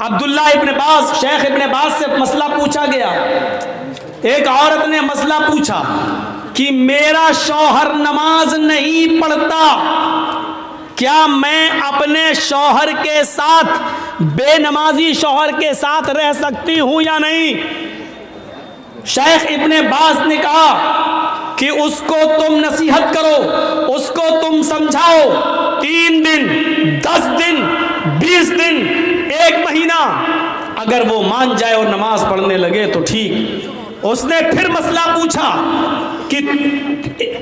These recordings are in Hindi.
अब्दुल्ला इब्न बाज, शेख इब्न बाज से मसला पूछा गया। एक औरत ने मसला पूछा कि मेरा शौहर नमाज नहीं पढ़ता, क्या मैं अपने शौहर के साथ, बेनमाजी शौहर के साथ रह सकती हूं या नहीं? शेख इब्न बाज ने कहा कि उसको तुम नसीहत करो, उसको तुम समझाओ, 3 दिन, 10 दिन, 20 दिन, 1 महीना, अगर वो मान जाए और नमाज पढ़ने लगे तो ठीक। उसने फिर मसला पूछा कि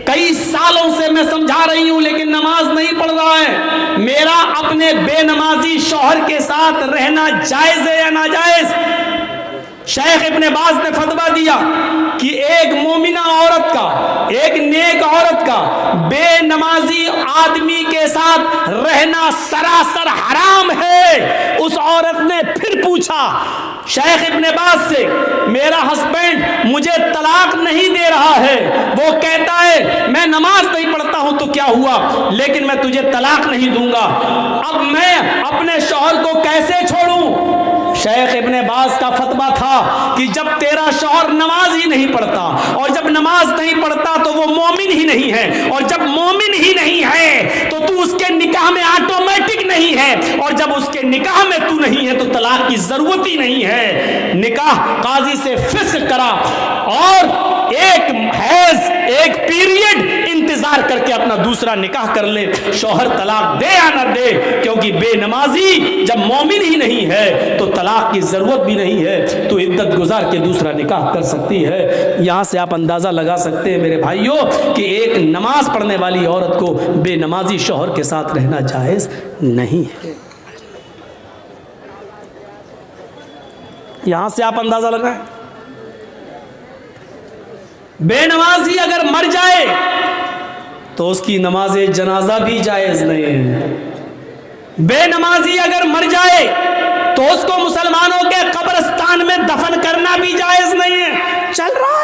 कई सालों से मैं समझा रही हूं लेकिन नमाज नहीं पढ़ रहा है, मेरा अपने बेनमाजी शौहर के साथ रहना जायज है या नाजायज? शेख इब्न बाज ने फतवा दिया कि एक मोमिना औरत का, एक नेक औरत का बेनमाजी आदमी के साथ रहना सरासर हराम है। उस औरत ने फिर पूछा शेख इब्न बाज से, मेरा हस्बैंड मुझे तलाक नहीं दे रहा है, वो कहता है मैं नमाज नहीं पढ़ता हूं तो क्या हुआ, लेकिन मैं तुझे तलाक नहीं दूंगा, अब मैं अपने शौहर को कैसे छोड़ूं? शेख इब्न बाज का फतवा था कि जब तेरा शौहर नमाज ही नहीं पढ़ता, और जब नमाज नहीं पढ़ता तो वो मोमिन ही नहीं है, और जब मोमिन ही नहीं है तो तू उसके निकाह में ऑटोमेटिक नहीं है, और जब उसके निकाह में तू नहीं है तो तलाक की जरूरत ही नहीं है। निकाह काजी से फिस्क करा और एक पीरियड इंतजार करके अपना दूसरा निकाह कर ले, शौहर तलाक दे या न दे, क्योंकि बेनमाजी जब मोमिन ही नहीं है तो तलाक की जरूरत भी नहीं है, तो इद्दत गुजार के दूसरा निकाह कर सकती है। यहां से आप अंदाजा लगा सकते हैं मेरे भाइयों कि एक नमाज पढ़ने वाली औरत को बेनमाजी शौहर के साथ रहना जायज नहीं है। यहां से आप अंदाजा लगाएं, बेनमाजी अगर मर जाए तो उसकी नमाज़े जनाजा भी जायज नहीं है। बेनमाजी अगर मर जाए तो उसको मुसलमानों के कब्रिस्तान में दफन करना भी जायज नहीं है। चल रहा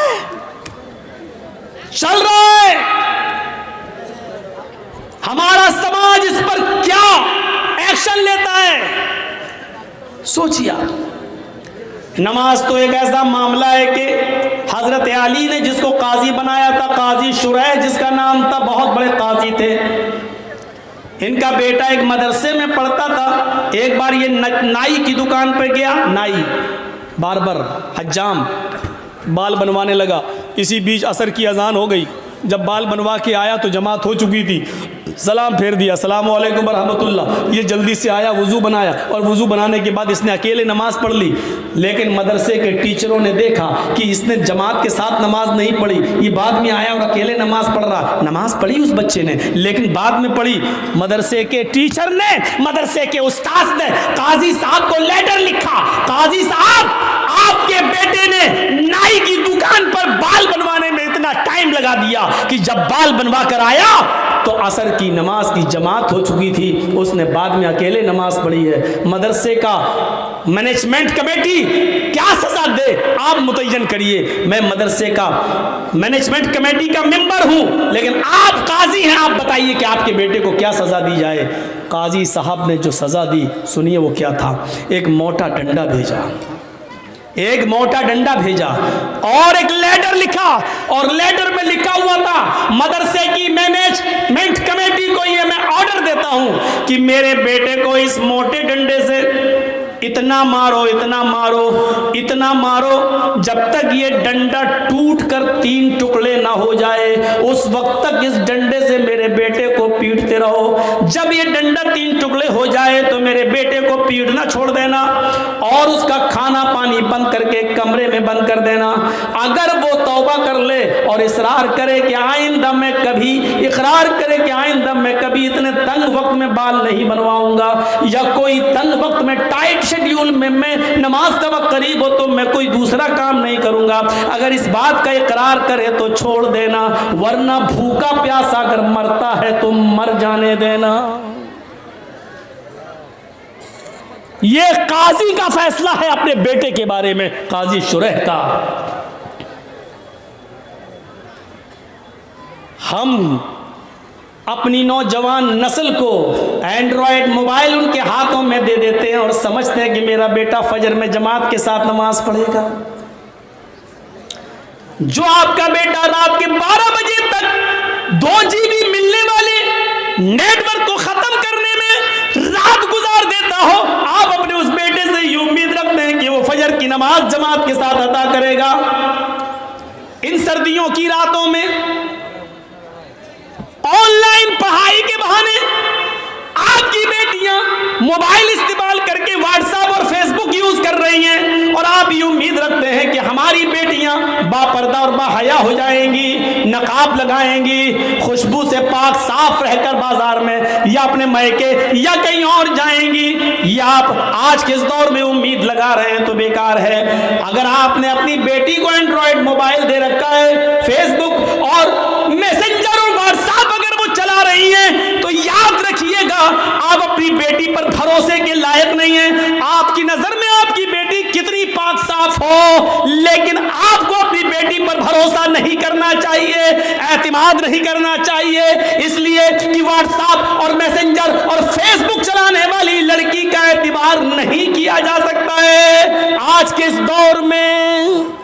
है हमारा समाज इस पर क्या एक्शन लेता है, सोचिए। नमाज तो एक ऐसा मामला है कि हजरत अली ने जिसको काजी बनाया था, काजी शुरैह जिसका नाम था, बहुत बड़े काजी थे। इनका बेटा एक मदरसे में पढ़ता था। एक बार ये नाई की दुकान पर गया, नाई बार्बर हज्जाम बाल बनवाने लगा। इसी बीच असर की अजान हो गई। जब बाल बनवा के आया तो जमात हो चुकी थी, सलाम फेर दिया, अस्सलामु अलैकुम व रहमतुल्लाह। ये जल्दी से आया, वुज़ू बनाया, और वुज़ू बनाने के बाद इसने अकेले नमाज पढ़ ली। लेकिन मदरसे के टीचरों ने देखा कि इसने जमात के साथ नमाज नहीं पढ़ी, ये बाद में आया और अकेले नमाज पढ़ रहा। नमाज पढ़ी उस बच्चे ने, लेकिन बाद में पढ़ी। मदरसे के टीचर ने, मदरसे के उस्ताद ने काजी साहब को लेटर लिखा, काजी साहब आपके बेटे ने नाई की दुकान पर बाल बनवाने में इतना टाइम लगा दिया कि जब बाल बनवा कर आया तो असर की नमाज की जमात हो चुकी थी, उसने बाद में अकेले नमाज पढ़ी है। मदरसे का मैनेजमेंट कमेटी क्या सजा दे, आप मुतय्यन करिए। मैं मदरसे का मैनेजमेंट कमेटी का मेंबर हूं, लेकिन आप काजी हैं, आप बताइए कि आपके बेटे को क्या सजा दी जाए। काजी साहब ने जो सजा दी, सुनिए वो क्या था। एक मोटा डंडा भेजा, एक मोटा डंडा भेजा और एक लेटर लिखा, और लेटर में लिखा हुआ था, मदरसे की मैनेजमेंट कमेटी को ये मैं ऑर्डर देता हूं कि मेरे बेटे को इस मोटे डंडे से इतना मारो, इतना मारो, इतना मारो, जब तक ये डंडा टूट कर 3 टुकड़े ना हो जाए, उस वक्त तक इस डंडे से मेरे बेटे को पीटते रहो। जब ये डंडा 3 टुकड़े हो जाए तो मेरे बेटे को पीटना छोड़ देना, और उसका खाना पानी बंद करके कमरे में बंद कर देना। अगर वो तौबा कर ले और इसरार करे कि आइंदा मैं कभी, इकरार करे कि आइंदा मैं कभी इतने तंग वक्त में बाल नहीं बनवाऊंगा, या कोई तंग वक्त में टाइट शेड्यूल में मैं नमाज का वक्त करीब हो तो मैं कोई दूसरा काम नहीं करूंगा, अगर इस बात का इकरार करे तो छोड़ देना, वरना भूखा प्यासा अगर मरता है तो मर जाने देना। यह काजी का फैसला है अपने बेटे के बारे में, काजी शुरैह का। हम अपनी नौजवान नस्ल को एंड्रॉयड मोबाइल उनके हाथों में दे देते हैं और समझते हैं कि मेरा बेटा फजर में जमात के साथ नमाज पढ़ेगा। जो आपका बेटा रात के 12 बजे तक 2 GB मिलने वाले नेटवर्क को खत्म करने में रात गुजार देता हो, आप अपने उस बेटे से ये उम्मीद रखते हैं कि वो फजर की नमाज जमात के साथ अदा करेगा। इन सर्दियों की रातों में ऑनलाइन पढ़ाई के बहाने आपकी बेटियां मोबाइल इस्तेमाल करके व्हाट्सएप और फेसबुक यूज कर रही हैं और आप ये उम्मीद रखते हैं कि हमारी बेटियां बापर्दा और बाहया हो जाएंगी, नकाब लगाएंगी, खुशबू से पाक साफ रहकर बाजार में या अपने मायके या कहीं और जाएंगी। या आप आज के इस दौर में उम्मीद लगा रहे हैं तो बेकार है। अगर आपने अपनी बेटी को एंड्रॉयड मोबाइल दे रखा है, फेसबुक और मैसेंजर और व्हाट्सएप अगर वो चला रही है तो याद रखिएगा आप अपनी बेटी पर भरोसे के लायक नहीं है। आपकी नजर में आपकी बेटी कितनी पाक साफ हो, लेकिन आपको अपनी बेटी पर भरोसा नहीं करना चाहिए, एतमाद नहीं करना चाहिए, इसलिए कि व्हाट्सएप और मैसेंजर और फेसबुक चलाने वाली लड़की का एतबार नहीं किया जा सकता है। आज के इस दौर में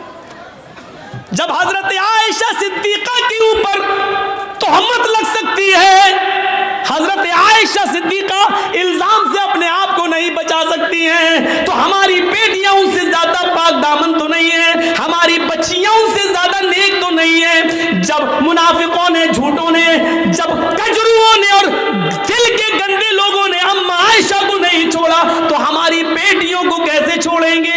जब हजरत आयशा सिद्दीका के ऊपर तोहमत लग सकती है, हजरत आयशा सिद्दीका इल्जाम से अपने आप को नहीं बचा सकती हैं, तो हमारी बेटियां उनसे ज्यादा पाक दामन तो नहीं है, हमारी बच्चियां उनसे ज्यादा नेक तो नहीं है। जब मुनाफिकों ने, झूठों ने, जब कजरुओं ने और दिल के गंदे लोगों ने अम्मा आयशा को नहीं छोड़ा तो हमारी बेटियों को कैसे छोड़ेंगे?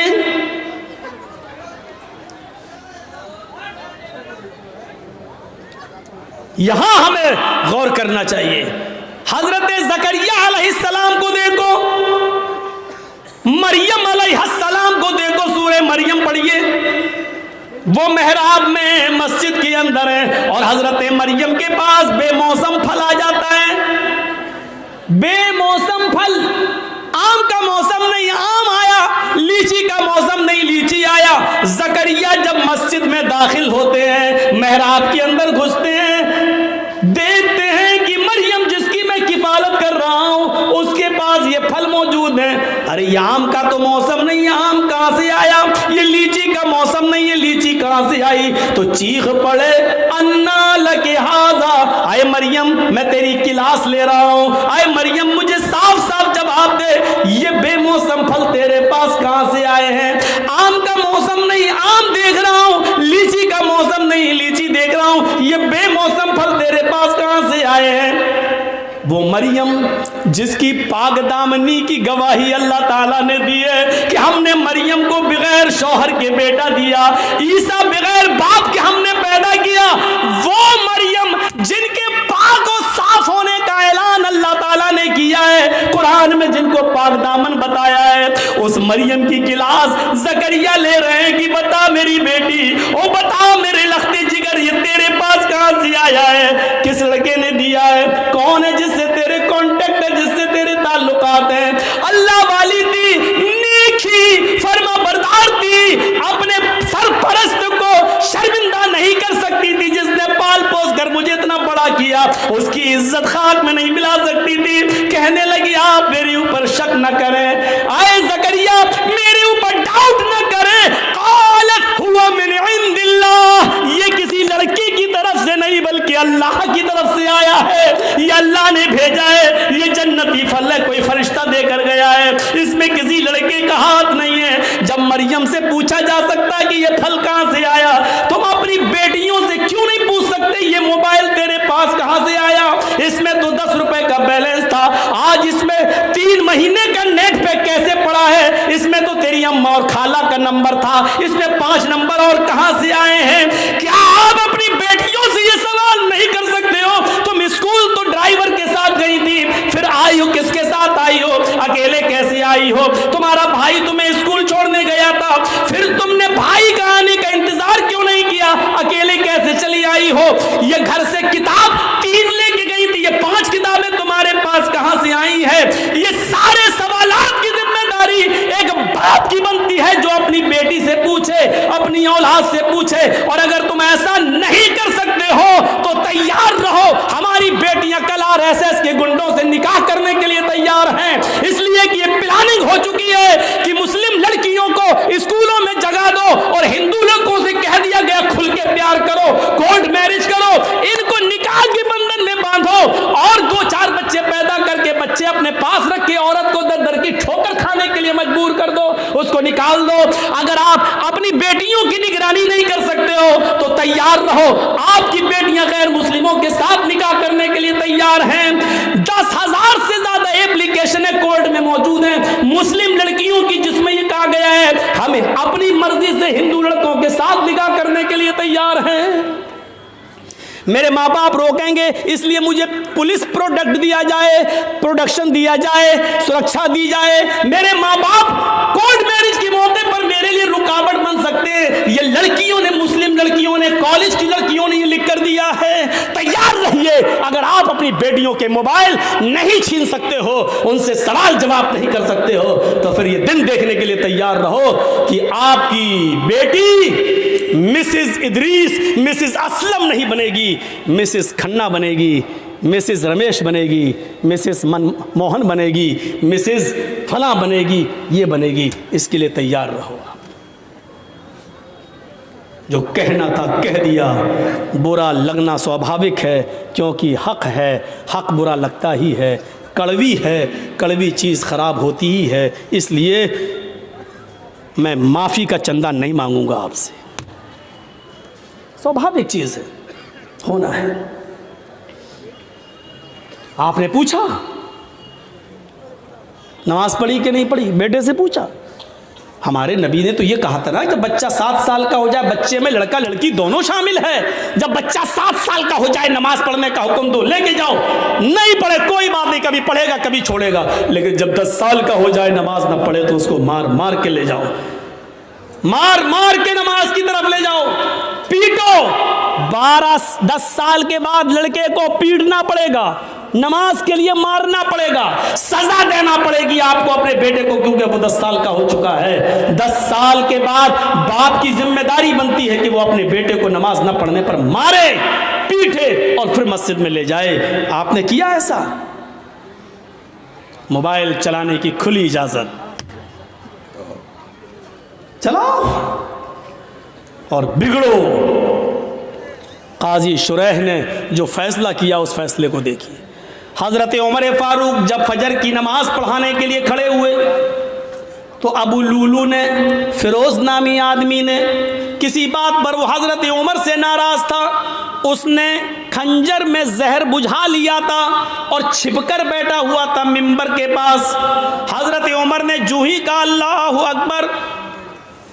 यहां हमें गौर करना चाहिए। हजरत ज़करिया अलैहिस्सलाम को देखो, मरियम अलैहिस्सलाम को देखो, सूरह मरियम पढ़िए। वो मेहराब में मस्जिद के अंदर है और हजरत मरियम के पास बेमौसम फल आ जाता है। बेमौसम फल, आम का मौसम नहीं आम आया, लीची का मौसम नहीं लीची आया। ज़करिया जब मस्जिद में दाखिल होते हैं, मेहराब के अंदर घुसते हैं, देखते हैं कि मरियम जिसकी मैं किफालत कर रहा हूं उसके पास ये फल मौजूद है। अरे ये आम का तो मौसम नहीं है, आम कहां से आया? ये लीची का मौसम नहीं है, लीची कहां से आई? तो चीख पड़े, अन्ना लके हाजा, आए मरियम मैं तेरी क्लास ले रहा हूं, आए मरियम मुझे साफ साफ जवाब दे, ये बेमौसम फल तेरे पास कहां से आए हैं? आम का मौसम नहीं आम देख रहा हूं, लीची का मौसम नहीं लीची देख रहा हूं, ये बेमौसम फल तेरे पास कहां से आए हैं? वो मरियम जिसकी पागदामनी की गवाही अल्लाह ताला ने दी है कि हमने मरियम को बगैर शौहर के बेटा दिया, ईसा बगैर बाप के हमने पैदा किया, वो मरियम जिनके पाक और साफ होने का ऐलान अल्लाह ताला ने किया है, कुरान में जिनको पाकदामन बताया है, उस मरियम की क्लास ज़करिया ले रहे हैं कि बता मेरी बेटी, ओ बता मेरे लख्ते जिगर, ये तेरे पास कहां से आया है? किस लड़के ने दिया है? कौन है जिससे तेरे कॉन्टेक्ट है, जिससे तेरे ताल्लुकात हैं? अल्लाह वाली थी, नेकी फरमा बरदार थी, अपने सरपरस्त को शर्मिंदा नहीं कर सकती थी, जिसने पाल पोस कर मुझे इतना बड़ा किया, उसकी इज्जत खाक में नहीं मिला सकती थी। कहने लगी आप मेरे ऊपर शक न करें, आए ज़करिया मेरे ऊपर डाउट न करें, क़ालत हुआ मिन इंदिल्लाह, ये किसी लड़की की तरफ से नहीं बल्कि अल्लाह की तरफ से आया है, ये अल्लाह ने भेजा है, ये जन्नती फल है, कोई फरिश्ता देकर गया है, इसमें किसी लड़के का हाथ नहीं है। जब मरियम से पूछा जा सकता है कि ये फल कहां से आया, तुम अपनी बेटियों से क्यों नहीं पूछ सकते ये मोबाइल तेरे पास कहां से आया? इसमें तो 10 रुपए का बैलेंस था, आज इसमें 3 महीने का नेट पैक कैसे पड़ा है? इसमें तो तेरी अम्मा और खाला का नंबर था, इसमें 5 नंबर और कहां से आए हैं? क्या आप अपनी बेटियों से ये सवाल नहीं कर सकते हो? तुम स्कूल तो ड्राइवर के साथ गई थी, फिर आई हो किसके साथ आई हो? अकेले कैसे आई हो? तुम्हारा भाई तुम्हें स्कूल छोड़ने गया था, फिर तुमने भाई का आने का इंतजार क्यों नहीं किया? अकेले कैसे चली आई हो? ये घर से किताब 3 लेके गई थी, ये 5 किताबें तुम्हारे पास कहां से आई है? ये सारे सवालात की जिम्मेदारी एक बाप की बनती है जो अपनी बेटी से पूछे, अपनी औलाद से पूछे। और अगर तुम ऐसा नहीं कर सकते हो तो तैयार रहो, हमारी बेटियां कल आरएसएस के गुंडों से निकाह करने के लिए तैयार हैं, इसलिए कि ये प्लानिंग हो चुकी है कि मुस्लिम लड़कियों को स्कूलों में जगा दो और हिंदू लड़कों से कह दिया गया खुल के प्यार करो, कोर्ट मैरिज करो, इनको निकाह के बंधन में बांधो और 2-4 बच्चे पैदा करके बच्चे अपने पास रख के औरत को दर दर की ठोकर खाने के लिए मजबूर कर दो, उसको निकाल दो। अगर आप अपनी बेटियों की निगरानी नहीं कर सकते हो तो तैयार रहो, आपकी बेटियां गैर मुस्लिमों के साथ निकाह करने के लिए तैयार हैं। 10,000 से ज्यादा एप्लीकेशन कोर्ट में मौजूद हैं मुस्लिम लड़कियों की, जिसमें यह कहा गया है हमें अपनी मर्जी से हिंदू लड़कों के साथ निकाह करने के लिए तैयार हैं। मेरे माँ बाप रोकेंगे, इसलिए मुझे पुलिस प्रोडक्ट दिया जाए, प्रोडक्शन दिया जाए, सुरक्षा दी जाए। मेरे माँ बाप कोर्ट मैरिज के मौके पर मेरे लिए रुकावट बन सकते हैं। ये लड़कियों ने, मुस्लिम लड़कियों ने, कॉलेज की लड़कियों ने ये लिख कर दिया है। तैयार रहिए, अगर आप अपनी बेटियों के मोबाइल नहीं छीन सकते हो, उनसे सवाल जवाब नहीं कर सकते हो, तो फिर ये दिन देखने के लिए तैयार रहो कि आपकी बेटी मिसेस इदरीस, मिसेस असलम नहीं बनेगी, मिसेस खन्ना बनेगी, मिसेस रमेश बनेगी, मिसेस मनमोहन बनेगी, मिसेस फला बनेगी, ये बनेगी। इसके लिए तैयार रहो। जो कहना था कह दिया, बुरा लगना स्वाभाविक है क्योंकि हक है, हक बुरा लगता ही है, कड़वी है, कड़वी चीज़ खराब होती ही है। इसलिए मैं माफ़ी का चंदा नहीं मांगूंगा आपसे, स्वाभाविक चीज है, होना है। आपने पूछा नमाज पढ़ी कि नहीं पढ़ी, बेटे से पूछा। हमारे नबी ने तो ये कहा था ना, जब बच्चा 7 साल का हो जाए, बच्चे में लड़का लड़की दोनों शामिल है, जब बच्चा 7 साल का हो जाए नमाज पढ़ने का हुक्म दो, लेके जाओ। नहीं पढ़े कोई बात नहीं, कभी पढ़ेगा कभी छोड़ेगा, लेकिन जब 10 साल का हो जाए नमाज ना पढ़े तो उसको मार मार के ले जाओ, मार मार के नमाज की तरफ ले जाओ, पीटो। 10 साल के बाद लड़के को पीटना पड़ेगा, नमाज के लिए मारना पड़ेगा, सजा देना पड़ेगी आपको अपने बेटे को, क्योंकि वो 10 साल का हो चुका है। 10 साल के बाद बाप की जिम्मेदारी बनती है कि वो अपने बेटे को नमाज न पढ़ने पर मारे, पीटे और फिर मस्जिद में ले जाए। आपने किया ऐसा? मोबाइल चलाने की खुली इजाजत, चलाओ और बिगड़ो। काजी शुरैह ने जो फैसला किया उस फैसले को देखिए। हज़रत उमर फारूक जब फजर की नमाज पढ़ाने के लिए खड़े हुए तो अबू लूलू ने, फिरोज नामी आदमी ने, किसी बात पर वो हज़रत उमर से नाराज़ था, उसने खंजर में जहर बुझा लिया था और छिपकर बैठा हुआ था मिंबर के पास। हज़रत उमर ने जूं ही कहा अल्लाहु अकबर,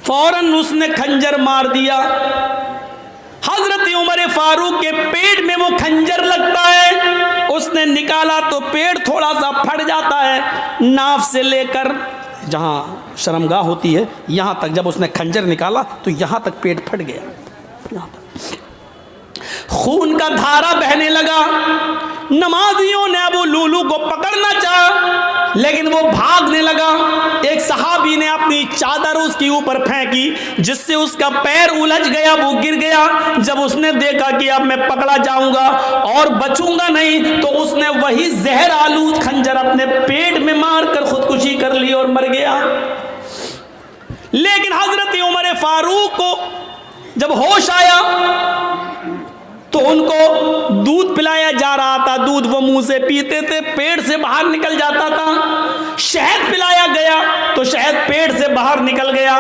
फौरन उसने खंजर मार दिया। हजरत उमर फारूक के पेट में वो खंजर लगता है, उसने निकाला तो पेट थोड़ा सा फट जाता है, नाफ से लेकर जहाँ शर्मगाह होती है यहाँ तक जब उसने खंजर निकाला तो यहाँ तक पेट फट गया, यहाँ तक खून का धारा बहने लगा। नमाजियों ने अबू लूलू को पकड़ना चाहा लेकिन वो भागने लगा। एक सहाबी ने अपनी चादर उसके ऊपर फेंकी जिससे उसका पैर उलझ गया, वो गिर गया। जब उसने देखा कि अब मैं पकड़ा जाऊंगा और बचूंगा नहीं, तो उसने वही जहर आलूद खंजर अपने पेट में मारकर खुदकुशी कर ली और मर गया। लेकिन हजरत उमर फारूक को जब होश आया तो उनको दूध पिलाया जा रहा था, दूध वो मुंह से पीते थे, पेट से बाहर निकल जाता था। शहद पिलाया गया तो शहद पेट से बाहर निकल गया।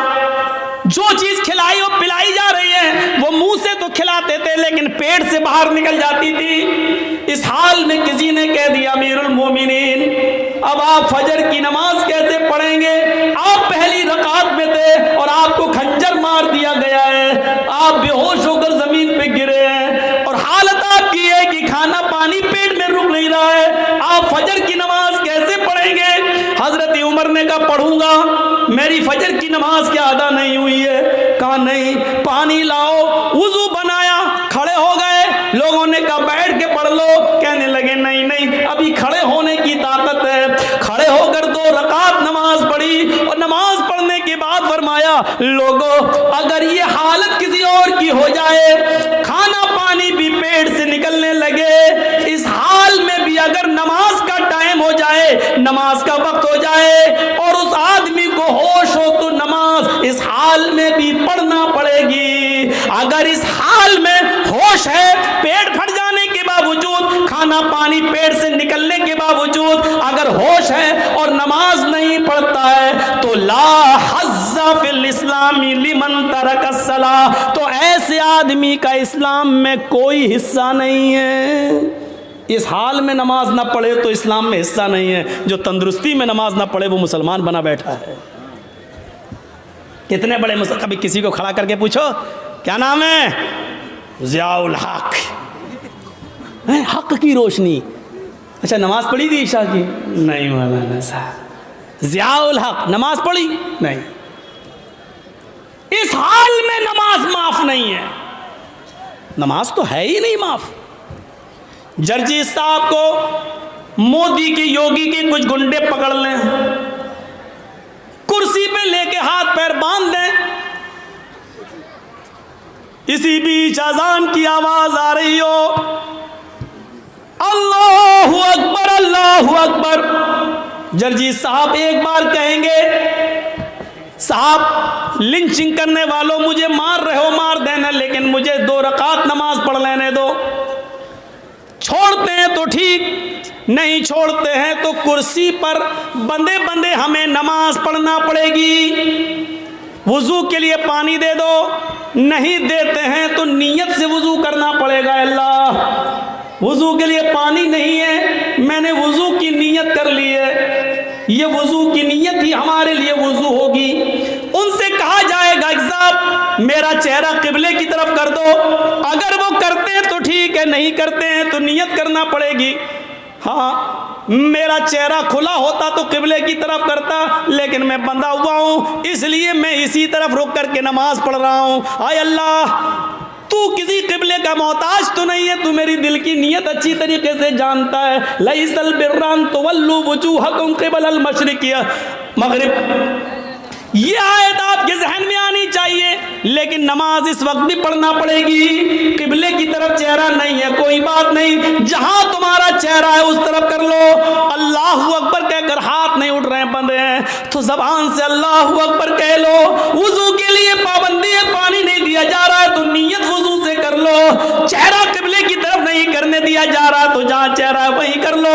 जो चीज खिलाई और पिलाई जा रही है वो मुंह से तो खिलाते थे लेकिन पेट से बाहर निकल जाती थी। इस हाल में किसी ने कह दिया अमीरुल मोमिनीन, अब आप फजर की नमाज कैसे पढ़ेंगे? आप पहली रकात में थे और आपको खंजर मार दिया गया है, आप बेहोश होकर जमीन पे गिरे हैं और हालत आपकी है कि खाना पानी पेट में रुक नहीं रहा है, आप फजर की नमाज कैसे पढ़ेंगे? हजरत उमर ने कहा पढ़ूंगा, मेरी फजर की नमाज क्या अदा नहीं हुई है? कहा नहीं। पानी लाओ, वुजू बनाया, खड़े हो गए। लोगों ने कहा बैठ के पढ़ लो, कहने लगे नहीं नहीं अभी खड़े होने की ताकत है। खड़े होकर 2 रकात नमाज पढ़ी और नमाज पढ़ने के बाद फरमाया लोगों अगर ये हालत किसी और की हो जाए, खाना पानी भी पेट से निकलने लगे, इस हाल में भी अगर नमाज का टाइम हो जाए, नमाज का वक्त हो जाए और उस आदमी को होश हो तो नमाज इस हाल में भी पढ़ना पड़ेगी। अगर इस हाल में होश है, पेट फट जाने के बावजूद, खाना पानी पेट से निकलने के बावजूद अगर होश है और नमाज नहीं पढ़ता है तो ला हज़्ज़ा फिल इस्लामी लिमन तरकस सलाह, तो ऐसे आदमी का इस्लाम में कोई हिस्सा नहीं है। इस हाल में नमाज ना पढ़े तो इस्लाम में हिस्सा नहीं है। जो तंदुरुस्ती में नमाज ना पढ़े वो मुसलमान बना बैठा है। कितने बड़े कभी किसी को खड़ा करके पूछो क्या नाम है, ज़ियाउल हक, हक की रोशनी। अच्छा नमाज पढ़ी थी ईशा की? नहीं मौलाना साहब। ज़ियाउल हक नमाज पढ़ी? नहीं। इस हाल में नमाज माफ नहीं है। नमाज तो है ही नहीं माफ। जर्जी साहब को मोदी की, योगी के कुछ गुंडे पकड़ लें, कुर्सी पे लेके हाथ पैर बांध दें, इसी बीच अजान की आवाज आ रही हो, अल्लाहु अकबर अल्लाहु अकबर। जर्जी साहब एक बार कहेंगे, साहब लिंचिंग करने वालों मुझे मार रहे हो, मार देना, लेकिन मुझे 2 रकात नमाज पढ़ लेने दो। छोड़ते हैं तो ठीक, नहीं छोड़ते हैं तो कुर्सी पर बंदे बंदे हमें नमाज पढ़ना पड़ेगी। वुजू के लिए पानी दे दो, नहीं देते हैं तो नीयत से वुजू करना पड़ेगा। अल्लाह वुजू के लिए पानी नहीं है, मैंने वुजू की नीयत कर ली है, ये वुजू की नीयत ही हमारे लिए वुजू होगी। उनसे कहा जाएगा साहब मेरा चेहरा किबले की तरफ कर दो, अगर वो करते हैं तो ठीक है, नहीं करते हैं तो नियत करना पड़ेगी। हाँ मेरा चेहरा खुला होता तो किबले की तरफ करता, लेकिन मैं बंधा हुआ हूँ इसलिए मैं इसी तरफ रुक करके नमाज पढ़ रहा हूँ। आय अल्लाह तू किसी किबले का मोहताज तो नहीं है, तू मेरी दिल की नीयत अच्छी तरीके से जानता है। लैसल बिर्रन तुवल्लू वजूहकुम क़िबलल मशरिक़ मगरिब, ये आयत आपके जहन में आनी चाहिए। लेकिन नमाज इस वक्त भी पढ़ना पड़ेगी। किबले की तरफ चेहरा नहीं है, कोई बात नहीं, जहां तुम्हारा चेहरा है उस तरफ कर लो। अल्लाहु अकबर कहकर हाथ नहीं उठ रहे हैं, बंदे हैं तो जबान से अल्लाहु अकबर कह लो। वुजू के लिए पाबंदी है, पानी नहीं दिया जा रहा है तो नियत वुजू से कर लो। चेहरा किबले की तरफ नहीं करने दिया जा रहा तो जहां चेहरा है वहीं कर लो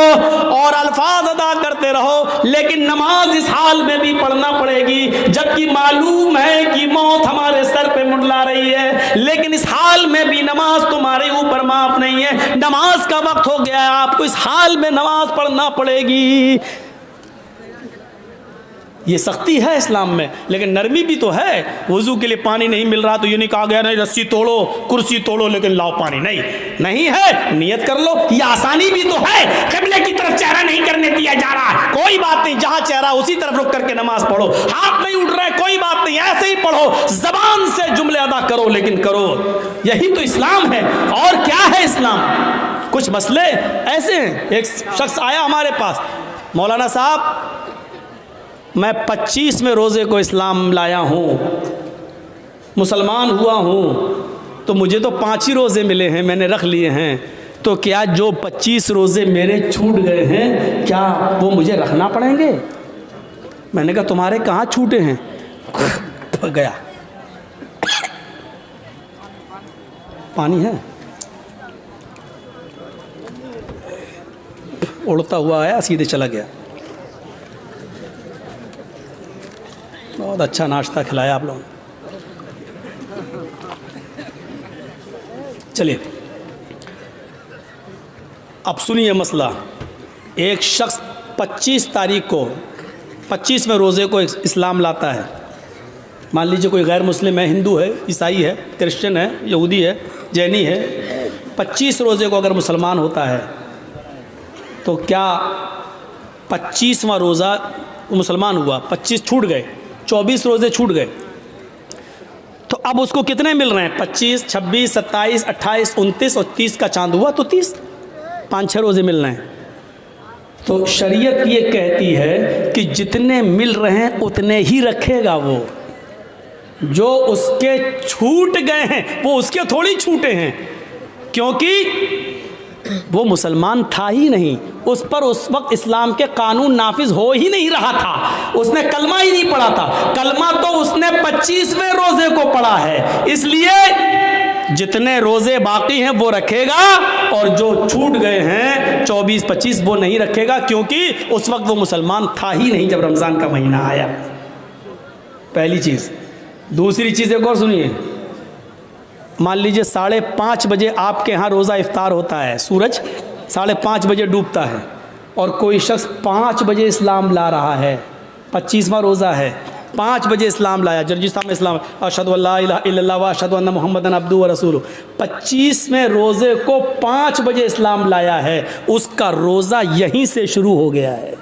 और अल्फाज अदा करते रहो। लेकिन नमाज इस हाल में भी पढ़ना पड़ेगी, जबकि मालूम है कि मौत हमारे सर पे मुंडला रही है, लेकिन इस हाल में भी नमाज तुम्हारे ऊपर माफ नहीं है। नमाज का वक्त हो गया है, आपको इस हाल में नमाज पढ़ना पड़ेगी। ये सख्ती है इस्लाम में, लेकिन नरमी भी तो है। वुजू के लिए पानी नहीं मिल रहा तो ये नहीं कहा गया नहीं रस्सी तोड़ो कुर्सी तोड़ो लेकिन लाओ पानी, नहीं है, नियत कर लो। ये आसानी भी तो है, किबले की तरफ चेहरा नहीं करने दिया जा रहा, कोई बात नहीं, जहां चेहरा उसी तरफ रुक करके नमाज पढ़ो। हाथ नहीं उठ रहा है, कोई बात नहीं, ऐसे ही पढ़ो, जबान से जुमले अदा करो लेकिन करो। यही तो इस्लाम है, और क्या है इस्लाम। कुछ मसले ऐसे हैं। एक शख्स आया हमारे पास, मौलाना साहब मैं 25वें रोज़े को इस्लाम लाया हूँ, मुसलमान हुआ हूँ, तो मुझे तो 5 ही रोज़े मिले हैं, मैंने रख लिए हैं, तो क्या जो 25 रोज़े मेरे छूट गए हैं क्या वो मुझे रखना पड़ेंगे। मैंने कहा तुम्हारे कहाँ छूटे हैं। गया पानी है, उड़ता हुआ आया सीधे चला गया। बहुत अच्छा नाश्ता खिलाया आप लोगों ने। चलिए अब सुनिए मसला। एक शख्स 25 तारीख को 25वें रोज़े को इस्लाम लाता है। मान लीजिए कोई गैर मुस्लिम है, हिंदू है, ईसाई है, क्रिश्चियन है, यहूदी है, जैनी है, 25 रोज़े को अगर मुसलमान होता है तो क्या 25वां रोज़ा मुसलमान हुआ, 25 छूट गए, 24 रोज़े छूट गए, तो अब उसको कितने मिल रहे हैं। 25, 26, 27, 28, 29 और 30 का चांद हुआ तो 30, 5-6 रोज़े मिल रहे हैं। तो शरीयत ये कहती है कि जितने मिल रहे हैं उतने ही रखेगा वो। जो उसके छूट गए हैं वो उसके थोड़ी छूटे हैं, क्योंकि वो मुसलमान था ही नहीं, उस पर उस वक्त इस्लाम के कानून नाफिज हो ही नहीं रहा था, उसने कलमा ही नहीं पढ़ा था। कलमा तो उसने 25वें रोजे को पढ़ा है, इसलिए जितने रोजे बाकी हैं वो रखेगा और जो छूट गए हैं 24-25 वो नहीं रखेगा, क्योंकि उस वक्त वो मुसलमान था ही नहीं जब रमज़ान का महीना आया। पहली चीज़। दूसरी चीज़ एक और सुनिए, मान लीजिए 5:30 बजे आपके यहाँ रोज़ा इफ्तार होता है, सूरज 5:30 बजे डूबता है, और कोई शख्स 5 बजे इस्लाम ला रहा है, 25वां रोज़ा है, 5 बजे इस्लाम लाया, जर्जिस्तान में इस्लाम, अशहदु अल्ला इलाहा इल्लल्लाह व अशहदु अन्ना मुहम्मदन अब्दुहु व रसूलुहु, 25वें रोज़े को 5 बजे इस्लाम लाया है, उसका रोज़ा यहीं से शुरू हो गया है।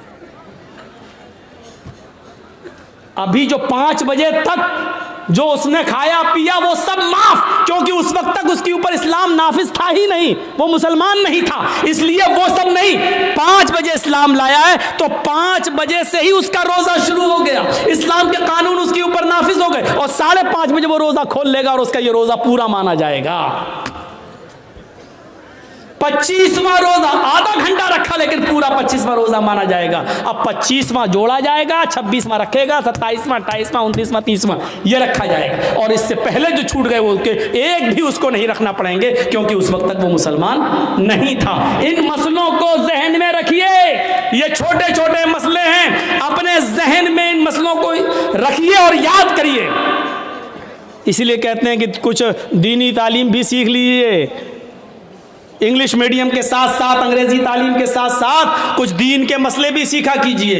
अभी जो 5 बजे तक जो उसने खाया पिया वो सब माफ, क्योंकि उस वक्त तक उसके ऊपर इस्लाम नाफिज था ही नहीं, वो मुसलमान नहीं था, इसलिए वो सब नहीं। 5 बजे इस्लाम लाया है तो 5 बजे से ही उसका रोजा शुरू हो गया, इस्लाम के कानून उसके ऊपर नाफिज हो गए, और 5:30 बजे वो रोजा खोल लेगा और उसका ये रोजा पूरा माना जाएगा। 25वां रोजा आधा घंटा रखा लेकिन पूरा 25वां रोजा माना जाएगा। अब 25वां जोड़ा जाएगा, 26वां रखेगा, 27वां, 28वां, 29वां, 30वां ये रखा जाएगा, और इससे पहले जो छूट गए वो एक भी उसको नहीं रखना पड़ेंगे, क्योंकि उस वक्त तक वो मुसलमान नहीं था। इन मसलों को जहन में रखिए, ये छोटे छोटे मसले हैं, अपने जहन में इन मसलों को रखिए और याद करिए। इसीलिए कहते हैं कि कुछ दीनी तालीम भी सीख लीजिए, इंग्लिश मीडियम के साथ साथ अंग्रेजी तालीम के साथ साथ कुछ दीन के मसले भी सीखा कीजिए।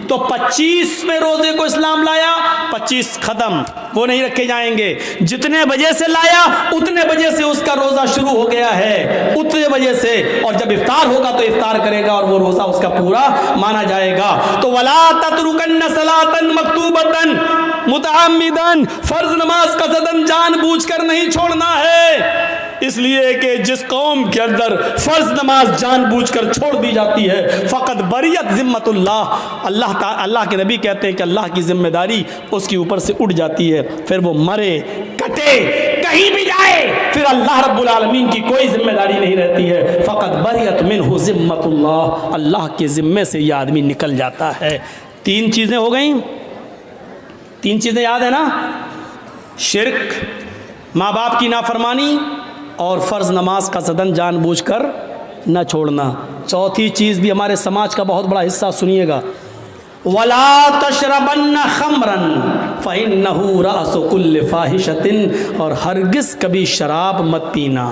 तो 25वें रोजे को इस्लाम लाया, 25 खत्म, वो नहीं रखे जाएंगे। जितने बजे से लाया उतने बजे से उसका रोजा शुरू हो गया है, उतने बजे से, और जब इफ्तार होगा तो इफ्तार करेगा और वो रोजा उसका पूरा माना जाएगा। तो वला ततरुकन्न सलातन मक्तूबतन मुतअम्मिदन, फर्ज नमाज का सदन जानबूझकर नहीं छोड़ना है, इसलिए कि जिस कौम के अंदर फर्ज नमाज जानबूझकर छोड़ दी जाती है, फ़कत बरियत ज़िम्मतुल्लाह, अल्लाह के नबी कहते हैं कि अल्लाह की जिम्मेदारी उसके ऊपर से उठ जाती है, फिर वो मरे कटे कहीं भी जाए, फिर अल्लाह रब्बुल आलमीन की कोई जिम्मेदारी नहीं रहती है। फ़कत बरियत मिन्हु ज़िम्मतुल्लाह, अल्लाह के ज़िम्मे से ये आदमी निकल जाता है। 3 चीज़ें हो गई, 3 चीज़ें याद है ना, शिर्क, माँ बाप की नाफरमानी और फ़र्ज़ नमाज का सदन जानबूझकर न छोड़ना। चौथी चीज़ भी हमारे समाज का बहुत बड़ा हिस्सा, सुनिएगा, वला तशरबन्न खमरन फ़इन्नहु रअसु कुल्लि फ़ाहिशतिन, और हरगिज़ कभी शराब मत पीना,